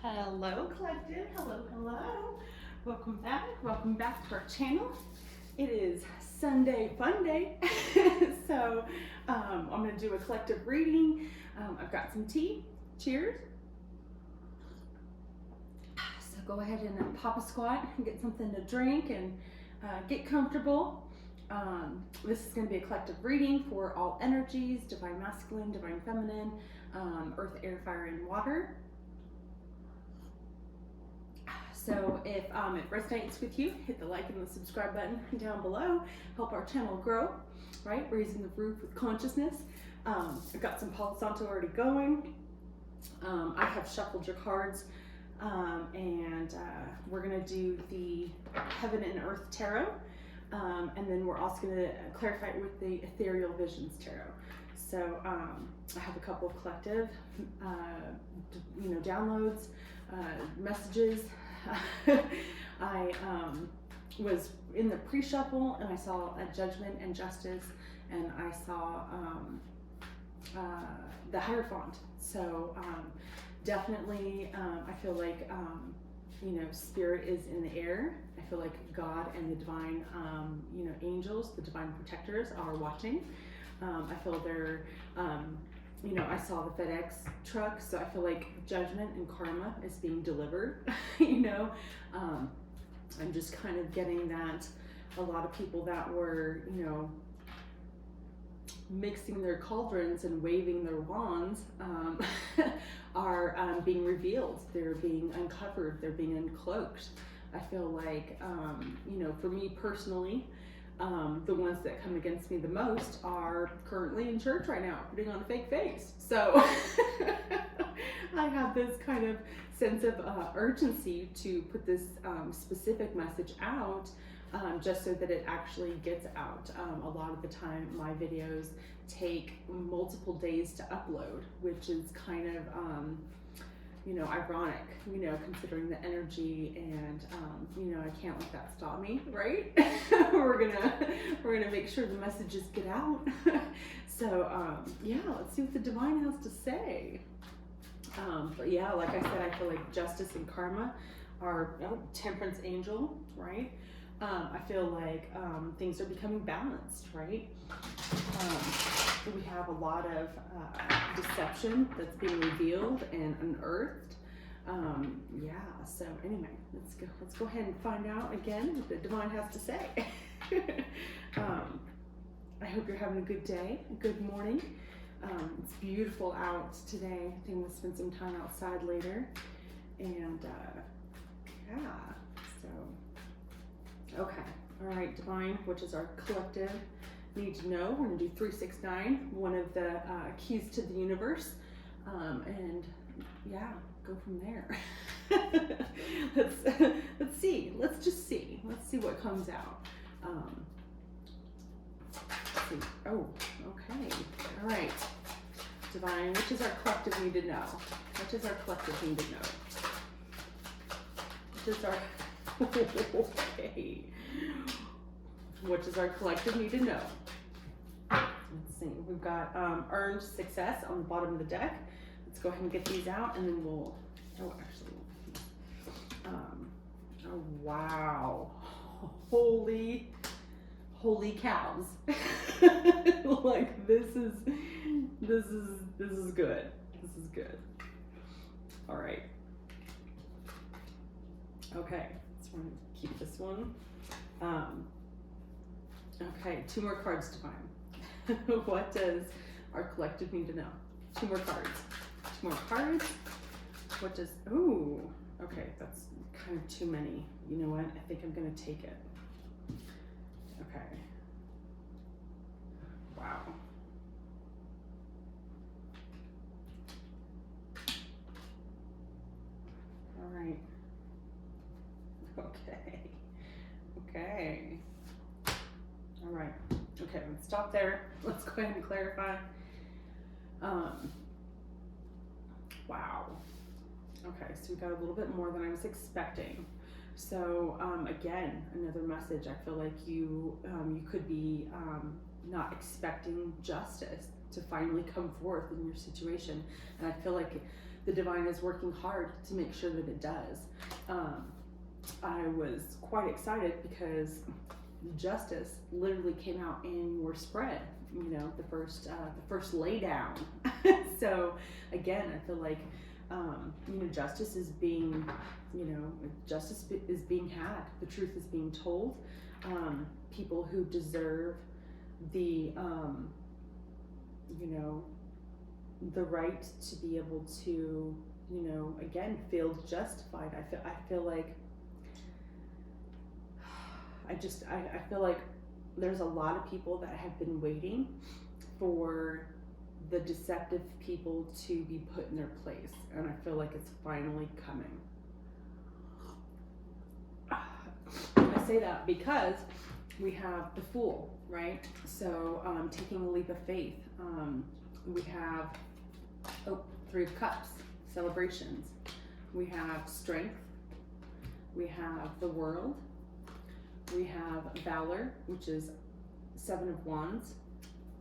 Hello, collective. Hello, hello. Welcome back to our channel. It is Sunday Fun Day. So I'm going to do a collective reading. I've got some tea. Cheers. So go ahead and pop a squat and get something to drink and get comfortable. This is going to be a collective reading for all energies, divine masculine, divine feminine, earth, air, fire, and water. So if it resonates with you, hit the like and the subscribe button down below. Help our channel grow, right? Raising the roof with consciousness. I've got some Palo Santo already going. I have shuffled your cards, and we're gonna do the Heaven and Earth Tarot, and then we're also gonna clarify it with the Ethereal Visions Tarot. So I have a couple of collective, downloads, messages. I was in the pre-shuffle and I saw a Judgment and Justice, and I saw the Hierophant. So definitely I feel like spirit is in the air. I feel like God and the divine angels, the divine protectors, are watching. I feel they're I saw the FedEx truck, so I feel like judgment and karma is being delivered. I'm just kind of getting that a lot of people that were, mixing their cauldrons and waving their wands are being revealed. They're being uncovered. They're being uncloaked. I feel like, for me personally, the ones that come against me the most are currently in church right now, putting on a fake face. So I have this kind of sense of urgency to put this specific message out, just so that it actually gets out. A lot of the time my videos take multiple days to upload, which is kind of ironic, considering the energy, and I can't let that stop me, right? we're gonna make sure the messages get out. So let's see what the divine has to say. But yeah, like I said, I feel like justice and karma are temperance angel, right? I feel like things are becoming balanced, right? We have a lot of deception that's being revealed and unearthed. So anyway, let's go ahead and find out again what the divine has to say. I hope you're having a good day, a good morning. It's beautiful out today. I think we'll spend some time outside later. And okay, all right, divine, which is our collective need to know. We're gonna do 369, one of the keys to the universe, and go from there. let's see. Let's see what comes out. Let's see. Oh, okay. All right, divine, which is our collective need to know? What is our collective need to know? Which is our okay. What does our collective need to know? Let's see. We've got earned success on the bottom of the deck. Let's go ahead and get these out, and then we'll. Oh, actually. Oh wow! Holy cows! Like this is good. This is good. All right. Okay. So we're gonna keep this one. Okay, 2 more cards, divine. What does our collective need to know? 2 more cards. 2 more cards. What does, okay, that's kind of too many. You know what? I think I'm gonna take it. Okay. Wow. All right. Okay. All right. Okay, let's stop there. Let's go ahead and clarify. Wow. Okay, so we got a little bit more than I was expecting. So again, another message. I feel like you could be not expecting justice to finally come forth in your situation, and I feel like the divine is working hard to make sure that it does. I was quite excited because justice literally came out in your spread, you know, the first lay down. So again, I feel like, you know, justice is being had. The truth is being told. People who deserve the, you know, the right to be able to, you know, again, feel justified. I feel like, I feel like there's a lot of people that have been waiting for the deceptive people to be put in their place, and I feel like it's finally coming. I say that because we have the Fool, right? So taking a leap of faith. We have Three of Cups, celebrations. We have strength. We have the World. We have valor, which is Seven of Wands,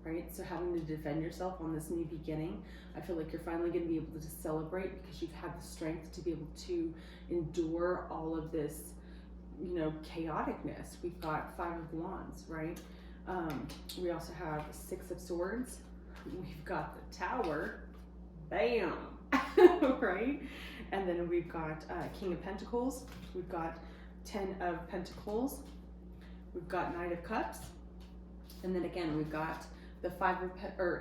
right? So having to defend yourself on this new beginning. I feel like you're finally going to be able to celebrate because you've had the strength to be able to endure all of this, you know, chaoticness. We've got Five of Wands, right? We also have Six of Swords. We've got the Tower, bam, right? And then we've got King of Pentacles. We've got 10 of Pentacles. We've got Knight of Cups. And then again, we've got the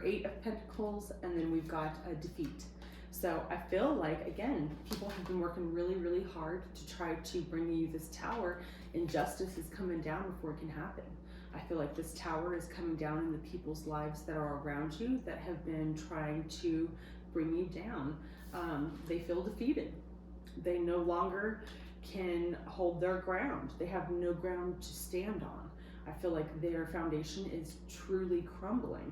Eight of Pentacles, and then we've got a Defeat. So I feel like, again, people have been working really, really hard to try to bring you this Tower, and justice is coming down before it can happen. I feel like this Tower is coming down in the people's lives that are around you that have been trying to bring you down. They feel defeated. They no longer can hold their ground. They have no ground to stand on. I feel like their foundation is truly crumbling.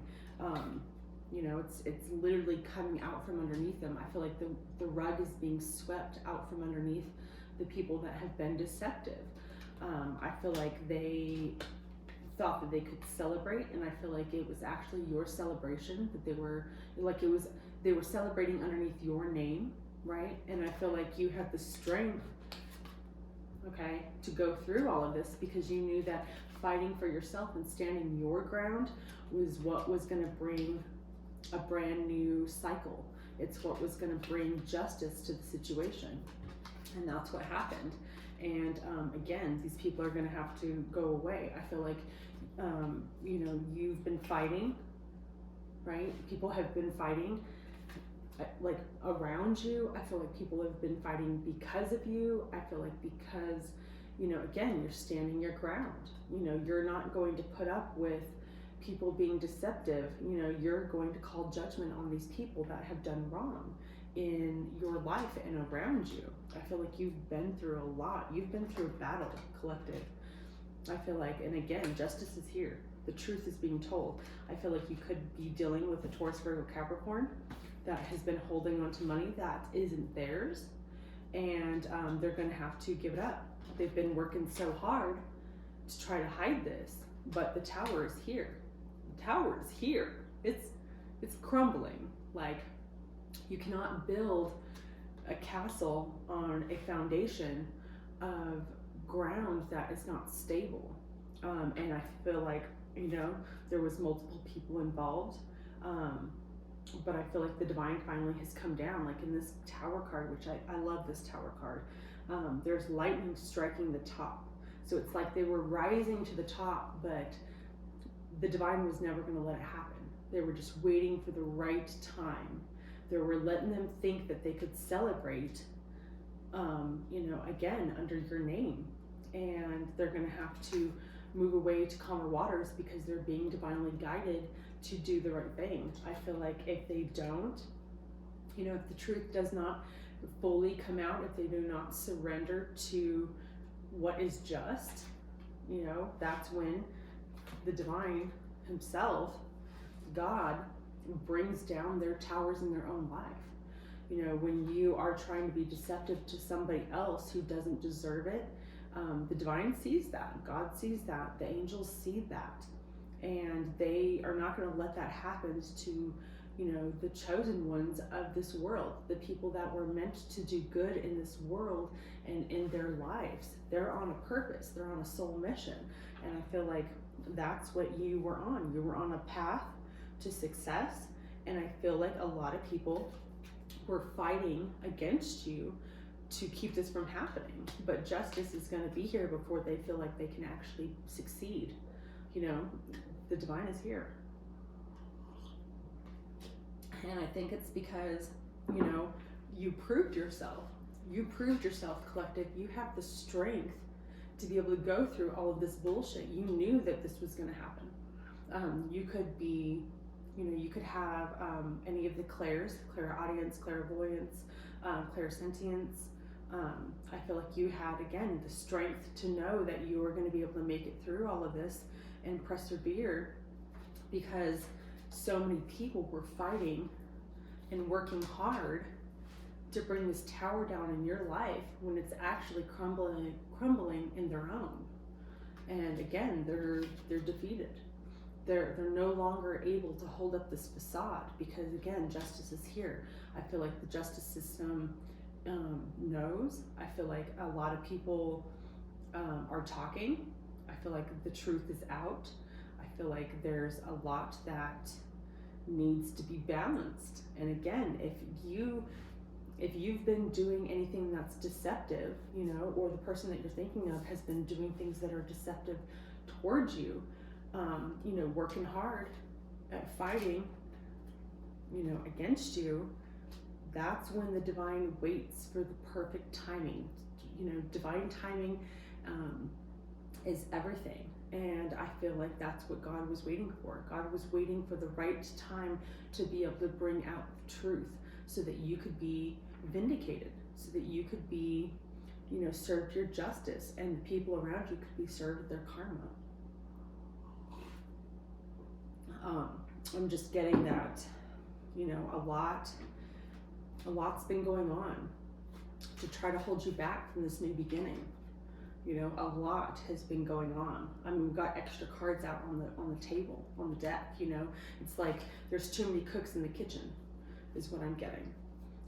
You know, it's literally coming out from underneath them. I feel like the rug is being swept out from underneath the people that have been deceptive. I feel like they thought that they could celebrate, and I feel like it was actually your celebration, that they were celebrating underneath your name, right? And I feel like you had the strength, okay, to go through all of this because you knew that fighting for yourself and standing your ground was what was going to bring a brand new cycle. It's what was going to bring justice to the situation, and that's what happened. And again, these people are going to have to go away. I feel like, you know, you've been fighting, right? People have been fighting like around you. I feel like people have been fighting because of you. I feel like because, you know, again, you're standing your ground. You know, you're not going to put up with people being deceptive. You know, you're going to call judgment on these people that have done wrong in your life and around you. I feel like you've been through a lot. You've been through a battle, collective. I feel like, and again, justice is here. The truth is being told. I feel like you could be dealing with a Taurus, Virgo, Capricorn that has been holding on to money that isn't theirs, and they're going to have to give it up. They've been working so hard to try to hide this, but the Tower is here. The Tower is here. It's crumbling. Like, you cannot build a castle on a foundation of ground that is not stable. And I feel like, you know, there was multiple people involved. But I feel like the divine finally has come down, like in this Tower card, which I love this Tower card. There's lightning striking the top. So it's like they were rising to the top, but the divine was never going to let it happen. They were just waiting for the right time. They were letting them think that they could celebrate, you know, again, under your name. And they're going to have to move away to calmer waters because they're being divinely guided to do the right thing. I feel like if they don't, you know, if the truth does not fully come out, if they do not surrender to what is just, you know, that's when the divine himself, God, brings down their towers in their own life. You know, when you are trying to be deceptive to somebody else who doesn't deserve it, the divine sees that. God sees that. The angels see that. And they are not going to let that happen to the chosen ones of this world, the people that were meant to do good in this world and in their lives. They're on a purpose, they're on a soul mission. And I feel like that's what you were on. You were on a path to success. And I feel like a lot of people were fighting against you to keep this from happening. But justice is going to be here before they feel like they can actually succeed. The divine is here. And I think it's because, you proved yourself. You proved yourself, collective. You have the strength to be able to go through all of this bullshit. You knew that this was going to happen. You could be, you could have any of the clairaudience, clairvoyance, clairsentience. I feel like you had, again, the strength to know that you were going to be able to make it through all of this and persevere, because so many people were fighting and working hard to bring this tower down in your life when it's actually crumbling in their own. And again, they're defeated. They're no longer able to hold up this facade, because again, justice is here. I feel like the justice system knows. I feel like a lot of people are talking. I feel like the truth is out. I feel like there's a lot that needs to be balanced. And again, if you've been doing anything that's deceptive, or the person that you're thinking of has been doing things that are deceptive towards you, working hard at fighting, against you, that's when the divine waits for the perfect timing. Divine timing is everything. And I feel like that's what God was waiting for. God was waiting for the right time to be able to bring out the truth, so that you could be vindicated, so that you could be, served your justice, and the people around you could be served their karma. I'm just getting that, a lot's been going on to try to hold you back from this new beginning. A lot has been going on. I mean, we've got extra cards out on the table, on the deck. It's like there's too many cooks in the kitchen, is what I'm getting.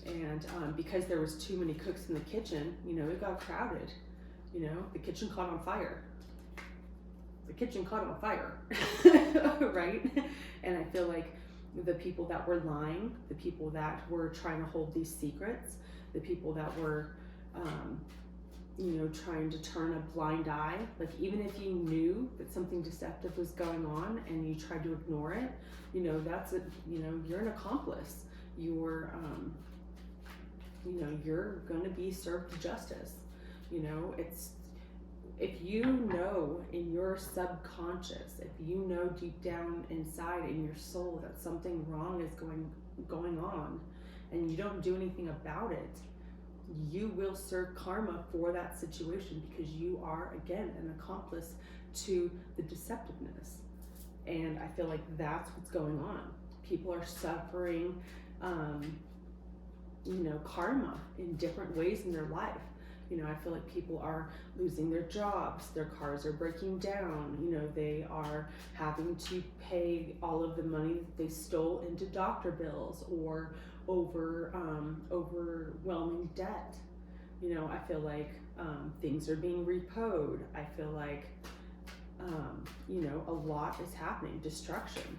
And because there was too many cooks in the kitchen, it got crowded. The kitchen caught on fire. The kitchen caught on fire, right? And I feel like the people that were lying, the people that were trying to hold these secrets, the people that were, trying to turn a blind eye, like even if you knew that something deceptive was going on and you tried to ignore it, that's it. You're an accomplice. You're going to be served justice. It's, if you know in your subconscious, if you know deep down inside in your soul that something wrong is going on and you don't do anything about it, you will serve karma for that situation, because you are, again, an accomplice to the deceptiveness. And I feel like that's what's going on. People are suffering, karma in different ways in their life. I feel like people are losing their jobs, their cars are breaking down, they are having to pay all of the money that they stole into doctor bills, or overwhelming debt. I feel like things are being repoed. I feel like, a lot is happening. Destruction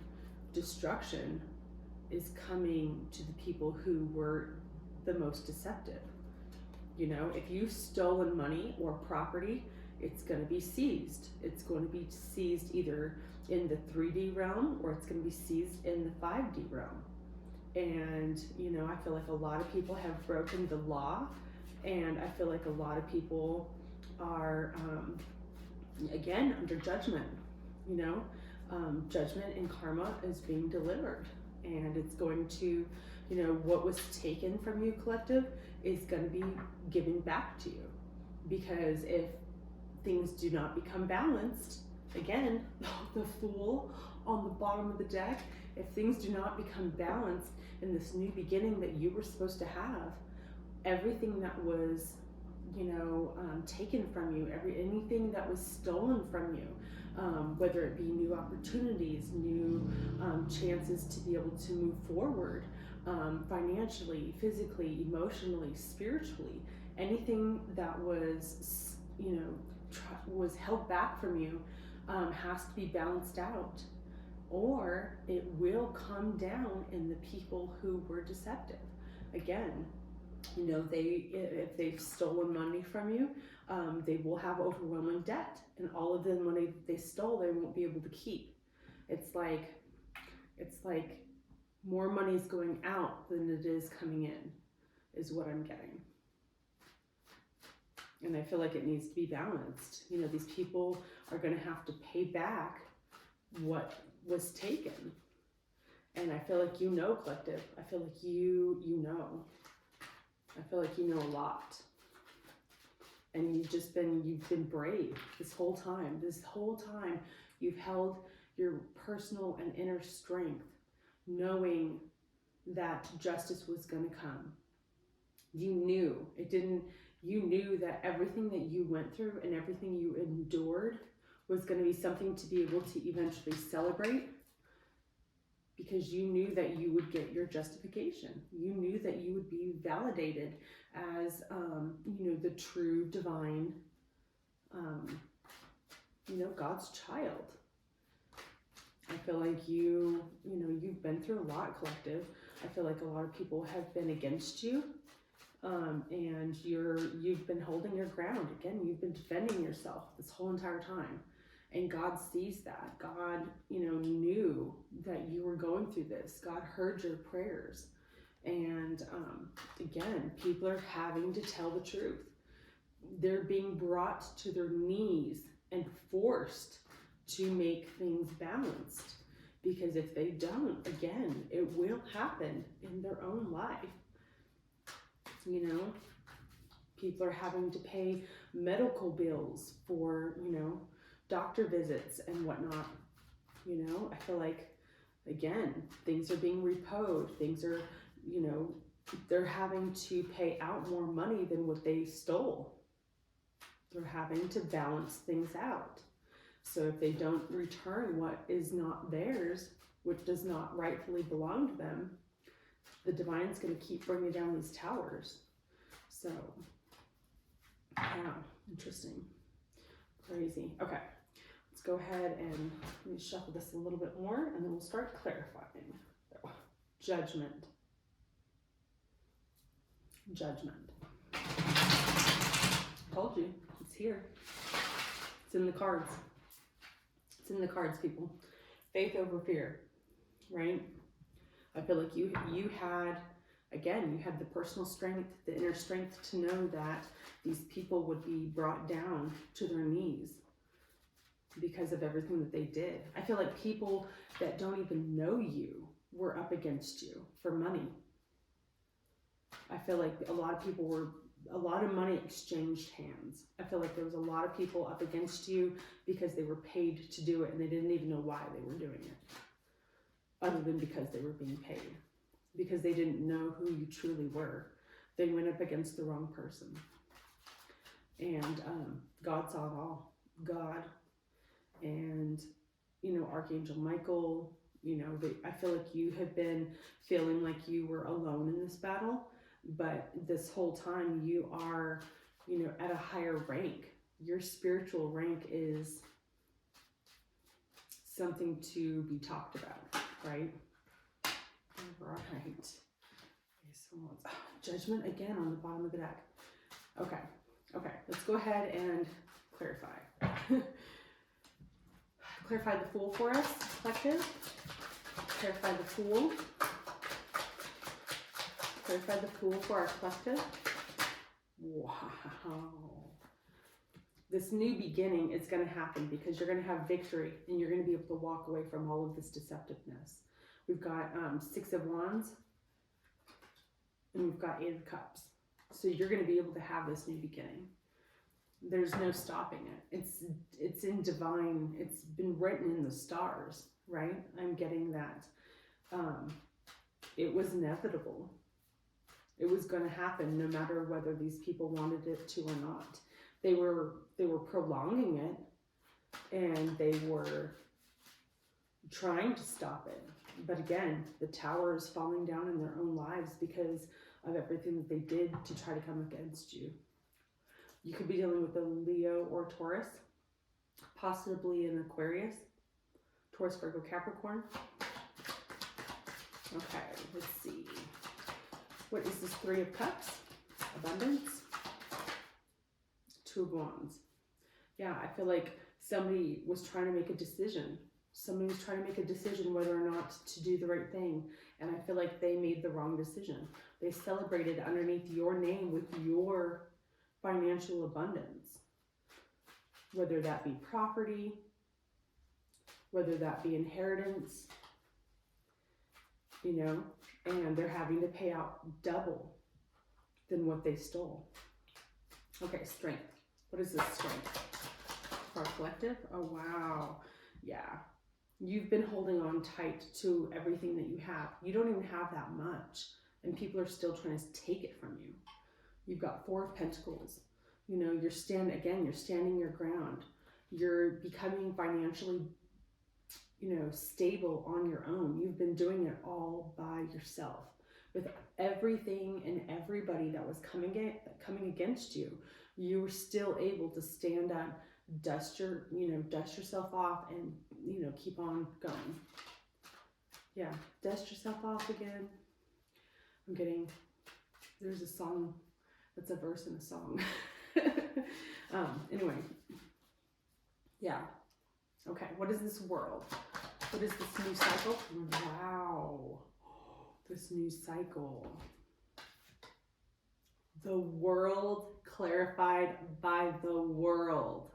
is coming to the people who were the most deceptive. If you've stolen money or property, it's going to be seized. It's going to be seized either in the 3D realm, or it's going to be seized in the 5D realm. And, I feel like a lot of people have broken the law, and I feel like a lot of people are, again, under judgment. Judgment and karma is being delivered, and it's going to, what was taken from you, collective, is going to be given back to you. Because if things do not become balanced, again, the Fool on the bottom of the deck, if things do not become balanced in this new beginning that you were supposed to have, everything that was taken from you, anything that was stolen from you, whether it be new opportunities, new chances to be able to move forward, financially, physically, emotionally, spiritually, anything that was, was held back from you, has to be balanced out, or it will come down in the people who were deceptive. Again, if they've stolen money from you, they will have overwhelming debt, and all of the money they stole, they won't be able to keep. It's like more money is going out than it is coming in, is what I'm getting. And I feel like it needs to be balanced. These people are going to have to pay back what was taken. And I feel like collective. I feel like you know. I feel like you know a lot. And you've been brave this whole time. This whole time you've held your personal and inner strength, knowing that justice was going to come. You knew that everything that you went through and everything you endured was going to be something to be able to eventually celebrate, because you knew that you would get your justification. You knew that you would be validated as, the true divine, God's child. I feel like you've been through a lot, collective. I feel like a lot of people have been against you, and you've been holding your ground. Again, you've been defending yourself this whole entire time. And God sees that. God, knew that you were going through this. God heard your prayers. And again, people are having to tell the truth. They're being brought to their knees and forced to make things balanced. Because if they don't, again, it will happen in their own life. People are having to pay medical bills for, doctor visits and whatnot. I feel like, again, things are being repoed. Things are, they're having to pay out more money than what they stole. They're having to balance things out. So if they don't return what is not theirs, which does not rightfully belong to them, the divine's going to keep bringing down these towers. So, yeah, interesting. Crazy. Okay. Let's go ahead and let me shuffle this a little bit more, and then we'll start clarifying. Judgment. Judgment. Told you, it's here. It's in the cards. It's in the cards, people. Faith over fear, right? I feel like you had the personal strength, the inner strength to know that these people would be brought down to their knees because of everything that they did. I feel like people that don't even know you were up against you for money. I feel like a lot of money exchanged hands. I feel like there was a lot of people up against you because they were paid to do it, and they didn't even know why they were doing it, other than because they were being paid, because they didn't know who you truly were. They went up against the wrong person. And God saw it all. God and, Archangel Michael, I feel like you have been feeling like you were alone in this battle, but this whole time you are, at a higher rank. Your spiritual rank is something to be talked about, right? Right. Okay, so Judgment again on the bottom of the deck. Okay, let's go ahead and clarify. Clarify the Fool for us, collective. Clarify the Fool. Clarify the Fool for our collective. Wow. This new beginning is going to happen because you're going to have victory and you're going to be able to walk away from all of this deceptiveness. We've got 6 of Wands and we've got 8 of Cups. So you're going to be able to have this new beginning. There's no stopping it. It's in divine. It's been written in the stars, right? I'm getting that. It was inevitable. It was going to happen no matter whether these people wanted it to or not. They were prolonging it, and they were trying to stop it. But again, the tower is falling down in their own lives because of everything that they did to try to come against you. You could be dealing with a Leo or Taurus, possibly an Aquarius, Taurus, Virgo, Capricorn. Okay, let's see. What is this Three of Cups? Abundance. Two of Wands. Yeah, I feel like somebody was trying to make a decision. Somebody was trying to make a decision whether or not to do the right thing. And I feel like they made the wrong decision. They celebrated underneath your name with your financial abundance. Whether that be property, whether that be inheritance, you know, and they're having to pay out double than what they stole. Okay, strength. What is this strength? For our collective? Oh, wow. Yeah. You've been holding on tight to everything that you have. You don't even have that much, and people are still trying to take it from you. You've got Four of Pentacles. You know, you're standing your ground. You're becoming financially, you know, stable on your own. You've been doing it all by yourself. With everything and everybody that was coming against you, you were still able to stand up, dust yourself off, and, you know, keep on going. Yeah, dust yourself off again. There's a song, that's a verse in a song. Anyway, yeah. Okay, what is this world? What is this new cycle? Wow, this new cycle. The world clarified by the world.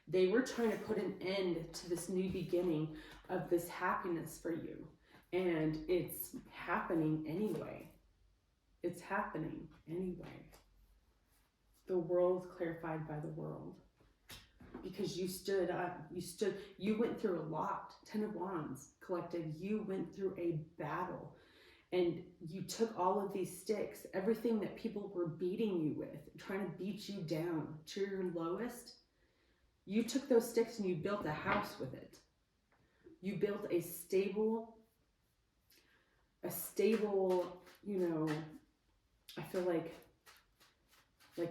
They were trying to put an end to this new beginning of this happiness for you. And it's happening anyway. It's happening anyway. The world clarified by the world. Because you stood up, you went through a lot. 10 of Wands, collective, you went through a battle. And you took all of these sticks, everything that people were beating you with, trying to beat you down to your lowest. You took those sticks and you built a house with it. You built a stable, you know, I feel like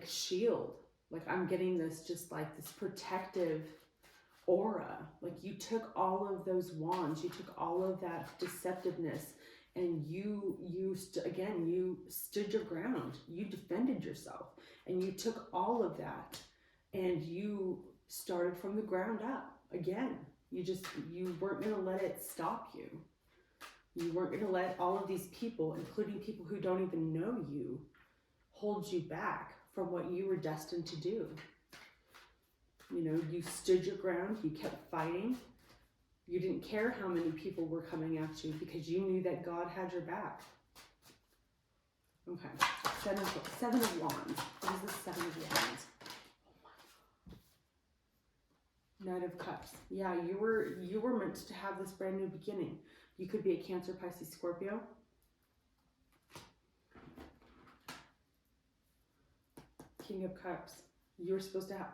shield. Like I'm getting this, just like this protective aura. Like you took all of those wands, you took all of that deceptiveness, and you stood your ground. You defended yourself, and you took all of that, and you started from the ground up again. You weren't going to let it stop you. You weren't going to let all of these people, including people who don't even know you, hold you back from what you were destined to do. You know, you stood your ground, you kept fighting. You didn't care how many people were coming at you because you knew that God had your back. Okay, Seven of Wands. What is the Seven of Wands? Knight of Cups. Yeah, you were meant to have this brand new beginning. You could be a Cancer, Pisces, Scorpio. King of Cups. You were supposed to have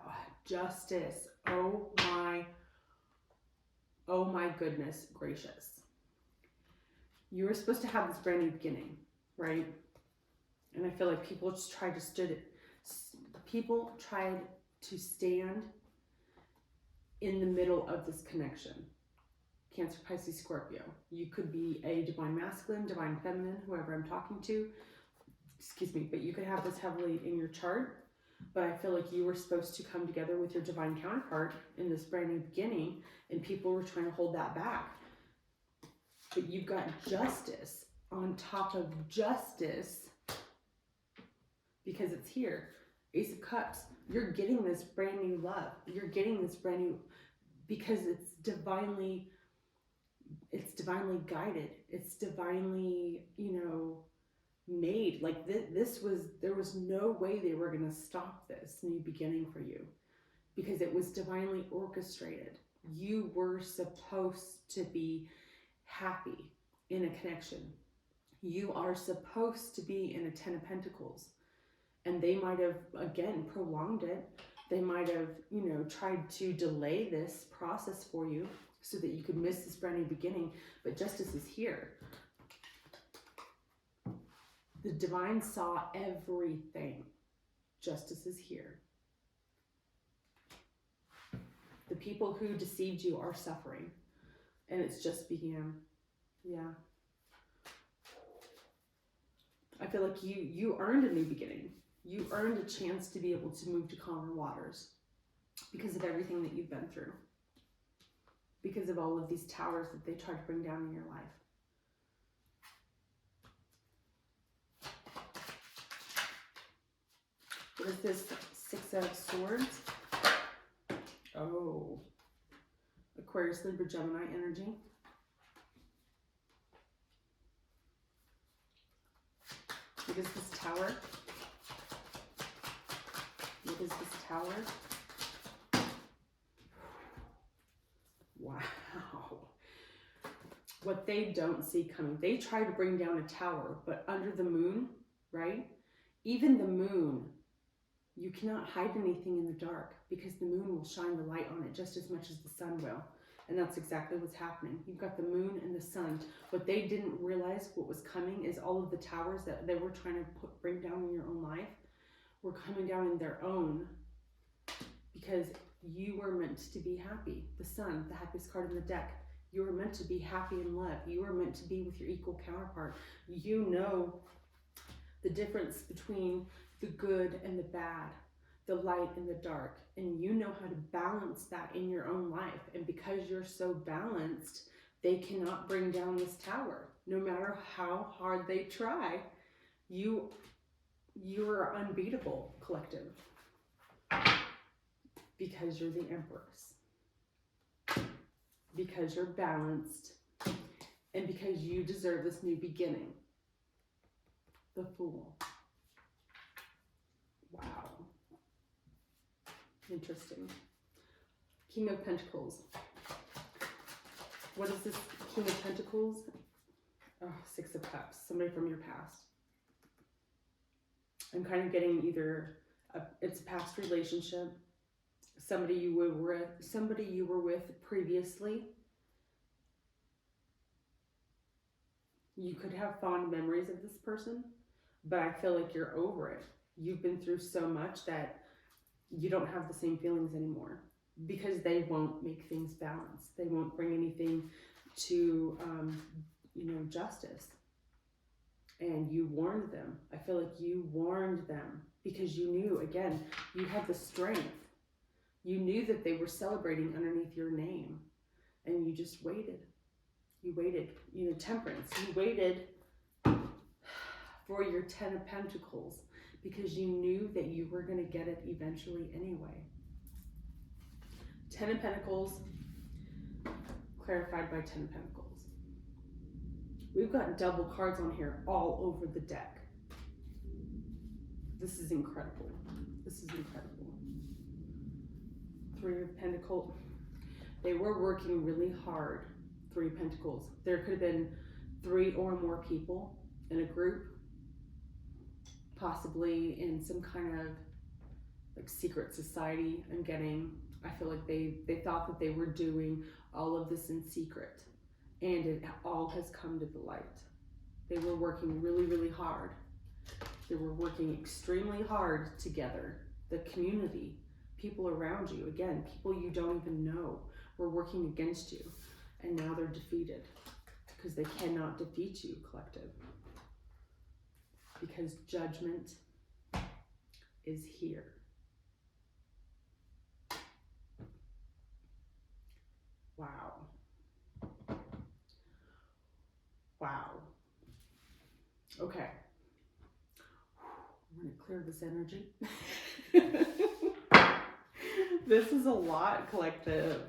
justice. Oh my goodness gracious. You were supposed to have this brand new beginning, right? And I feel like people just tried to stand in the middle of this connection. Cancer, Pisces, Scorpio. You could be a divine masculine, divine feminine, whoever I'm talking to. Excuse me, but you could have this heavily in your chart. But I feel like you were supposed to come together with your divine counterpart in this brand new beginning, and people were trying to hold that back. But you've got justice on top of justice because it's here. Ace of Cups. You're getting this brand new love. You're getting this brand new, because it's divinely guided. It's divinely, you know, made. Like there was no way they were going to stop this new beginning for you, because it was divinely orchestrated. You were supposed to be happy in a connection. You are supposed to be in a 10 of Pentacles. And they might have, again, prolonged it. They might have, you know, tried to delay this process for you so that you could miss this brand new beginning. But justice is here. The divine saw everything. Justice is here. The people who deceived you are suffering. And it's just began. Yeah. I feel like you earned a new beginning. You earned a chance to be able to move to calmer waters because of everything that you've been through. Because of all of these towers that they tried to bring down in your life. What is this? 6 of Swords? Oh. Aquarius, Libra, Gemini energy. What is this Tower? What is this Tower? Wow. What they don't see coming. They try to bring down a tower, but under the moon, right? Even the moon, you cannot hide anything in the dark because the moon will shine the light on it just as much as the sun will. And that's exactly what's happening. You've got the moon and the sun. What they didn't realize what was coming is all of the towers that they were trying to bring down in your own life were coming down in their own because you were meant to be happy. The sun, the happiest card in the deck. You were meant to be happy in love. You were meant to be with your equal counterpart. You know the difference between the good and the bad, the light and the dark, and you know how to balance that in your own life. And because you're so balanced, they cannot bring down this tower. No matter how hard they try, you are unbeatable, collective, because you're the Empress, because you're balanced, and because you deserve this new beginning. The Fool. Wow. Interesting. King of Pentacles. What is this King of Pentacles? Oh, 6 of Cups. Somebody from your past. I'm kind of getting either it's a past relationship, somebody you were with previously. You could have fond memories of this person, but I feel like you're over it. You've been through so much that you don't have the same feelings anymore because they won't make things balanced. They won't bring anything to, justice. And you warned them. I feel like you warned them because you knew, again, you had the strength. You knew that they were celebrating underneath your name and you just waited. You waited, Temperance. You waited for your 10 of Pentacles because you knew that you were going to get it eventually anyway. 10 of Pentacles, clarified by 10 of Pentacles. We've got double cards on here all over the deck. This is incredible. This is incredible. 3 of Pentacles. They were working really hard. 3 of Pentacles. There could have been 3 or more people in a group, possibly in some kind of like secret society. I feel like they thought that they were doing all of this in secret, and it all has come to the light. They were working really, really hard. They were working extremely hard together. The community, people around you, again, people you don't even know, were working against you. And now they're defeated because they cannot defeat you, collective. Because judgment is here. Wow. Wow. Okay. I'm going to clear this energy. This is a lot, collective.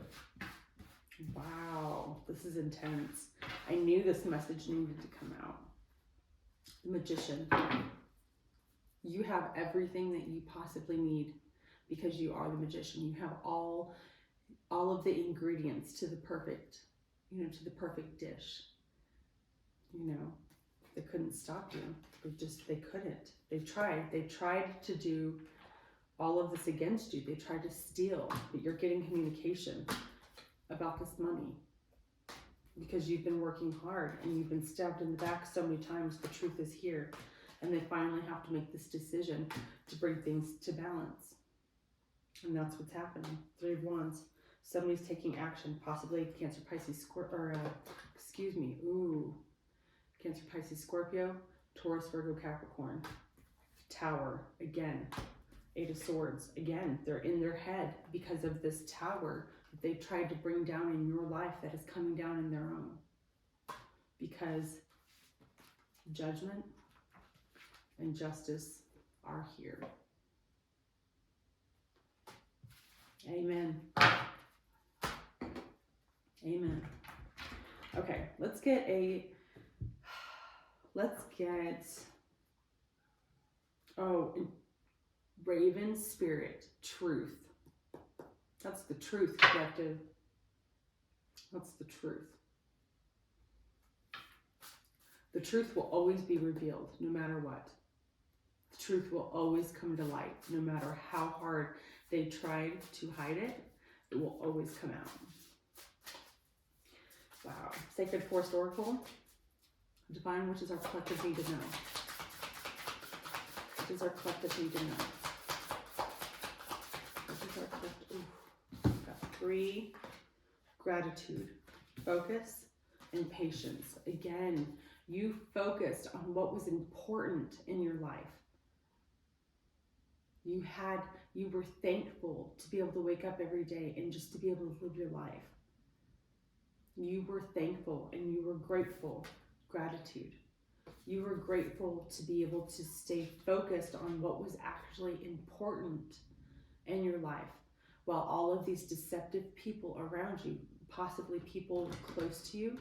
Wow, this is intense. I knew this message needed to come out. The Magician. You have everything that you possibly need because you are the Magician. You have all of the ingredients to the perfect, to the perfect dish. They couldn't stop you. They couldn't. They tried to do all of this against you. They tried to steal, but you're getting communication about this money because you've been working hard and you've been stabbed in the back so many times. The truth is here, and they finally have to make this decision to bring things to balance. And that's what's happening. Three of Wands. Somebody's taking action, possibly Cancer, Pisces, Cancer, Pisces, Scorpio, Taurus, Virgo, Capricorn. Tower, again. Eight of Swords, again. They're in their head because of this tower that they tried to bring down in your life that is coming down in their own. Because judgment and justice are here. Amen. Amen. Okay, let's get Raven Spirit, truth. That's the truth, collective. That's the truth. The truth will always be revealed, no matter what. The truth will always come to light, no matter how hard they tried to hide it. It will always come out. Wow. Sacred Force Oracle. Divine, which is our collective need to know. What does our collective need to know? What is our collective? Got 3. Gratitude, focus, and patience. Again, you focused on what was important in your life. You were thankful to be able to wake up every day and just to be able to live your life. You were thankful and you were grateful. Gratitude. You were grateful to be able to stay focused on what was actually important in your life, while all of these deceptive people around you, possibly people close to you,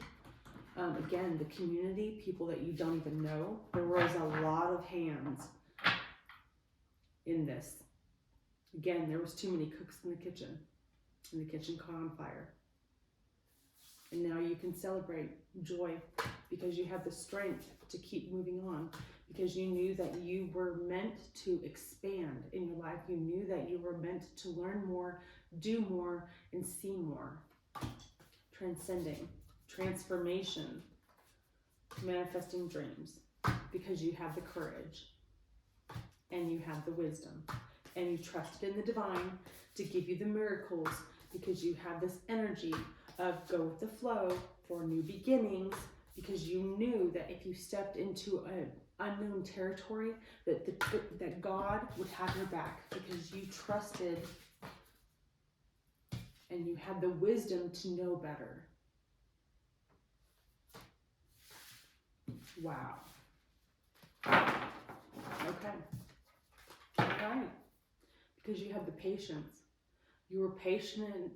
again, the community, people that you don't even know, there was a lot of hands in this. Again, there was too many cooks in the kitchen, and the kitchen caught on fire. And now you can celebrate joy because you have the strength to keep moving on, because you knew that you were meant to expand in your life. You knew that you were meant to learn more, do more, and see more. Transcending, transformation, manifesting dreams, because you have the courage and you have the wisdom and you trusted in the divine to give you the miracles, because you have this energy of go with the flow for new beginnings, because you knew that if you stepped into an unknown territory, that God would have your back, because you trusted and you had the wisdom to know better. Wow. Okay. All right. Because you had the patience. You were patient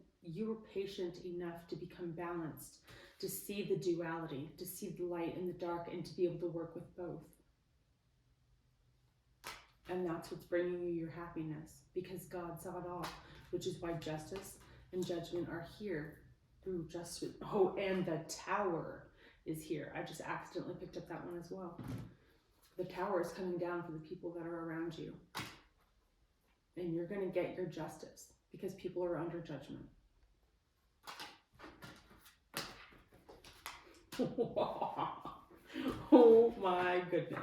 enough to become balanced, to see the duality, to see the light and the dark, and to be able to work with both. And that's what's bringing you your happiness, because God saw it all, which is why justice and judgment are here. Ooh, justice. Oh, and the tower is here. I just accidentally picked up that one as well. The tower is coming down for the people that are around you. And you're going to get your justice, because people are under judgment. Oh my goodness.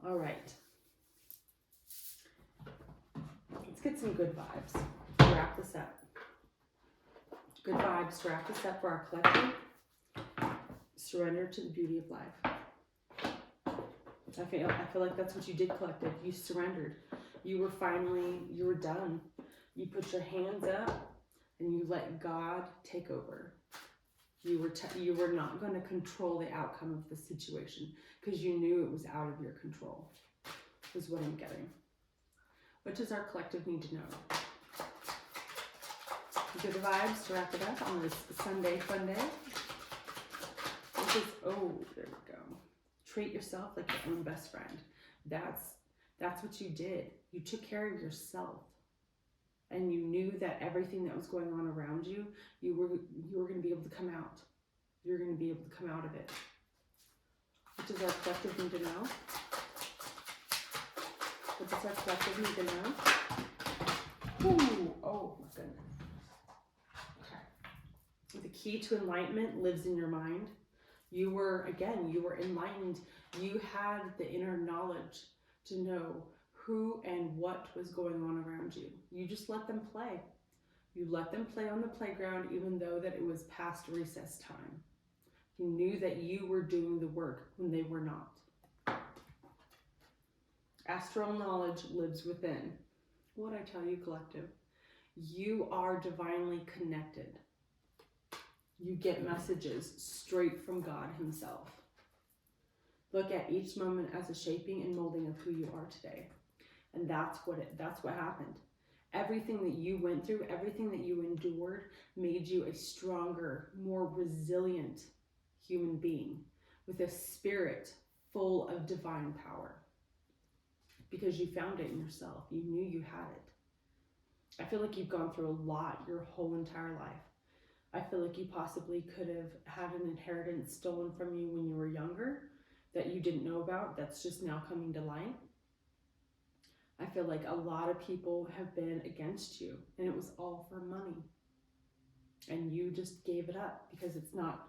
All right. Let's get some good vibes to wrap this up. Good vibes to wrap this up for our collective. Surrender to the beauty of life. I feel like that's what you did, collective. You surrendered. You were done. You put your hands up and you let God take over. You were not going to control the outcome of the situation, because you knew it was out of your control, is what I'm getting. What does our collective need to know? Good vibes to wrap it up on this Sunday fun day. This is, there we go. Treat yourself like your own best friend. That's what you did. You took care of yourself. And you knew that everything that was going on around you, you were going to be able to come out. You're going to be able to come out of it. What does our collective need to know? What does our collective need to know? Ooh, oh my goodness. Okay. The key to enlightenment lives in your mind. You were enlightened. You had the inner knowledge to know who and what was going on around you. You just let them play. You let them play on the playground, even though that it was past recess time. You knew that you were doing the work when they were not. Astral knowledge lives within. What I tell you, collective, you are divinely connected. You get messages straight from God himself. Look at each moment as a shaping and molding of who you are today. And that's what happened. Everything that you went through, everything that you endured made you a stronger, more resilient human being with a spirit full of divine power. Because you found it in yourself. You knew you had it. I feel like you've gone through a lot your whole entire life. I feel like you possibly could have had an inheritance stolen from you when you were younger that you didn't know about, that's just now coming to light. I feel like a lot of people have been against you, and it was all for money. And you just gave it up because it's not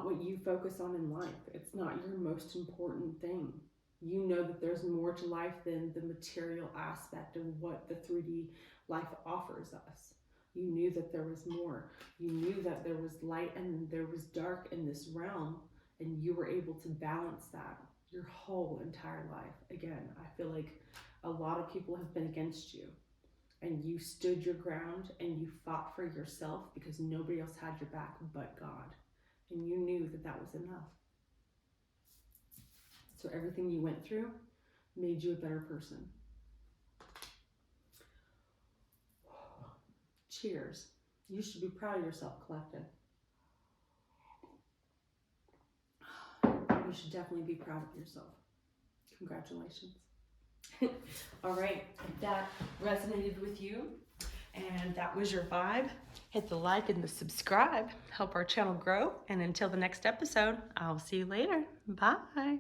what you focus on in life. It's not your most important thing. You know that there's more to life than the material aspect of what the 3D life offers us. You knew that there was more. You knew that there was light and there was dark in this realm, and you were able to balance that your whole entire life. Again, I feel like a lot of people have been against you, and you stood your ground and you fought for yourself because nobody else had your back but God. And you knew that that was enough. So everything you went through made you a better person. Cheers. You should be proud of yourself, collective. You should definitely be proud of yourself. Congratulations. All right, if that resonated with you and that was your vibe, hit the like and the subscribe. Help our channel grow. And until the next episode, I'll see you later. Bye.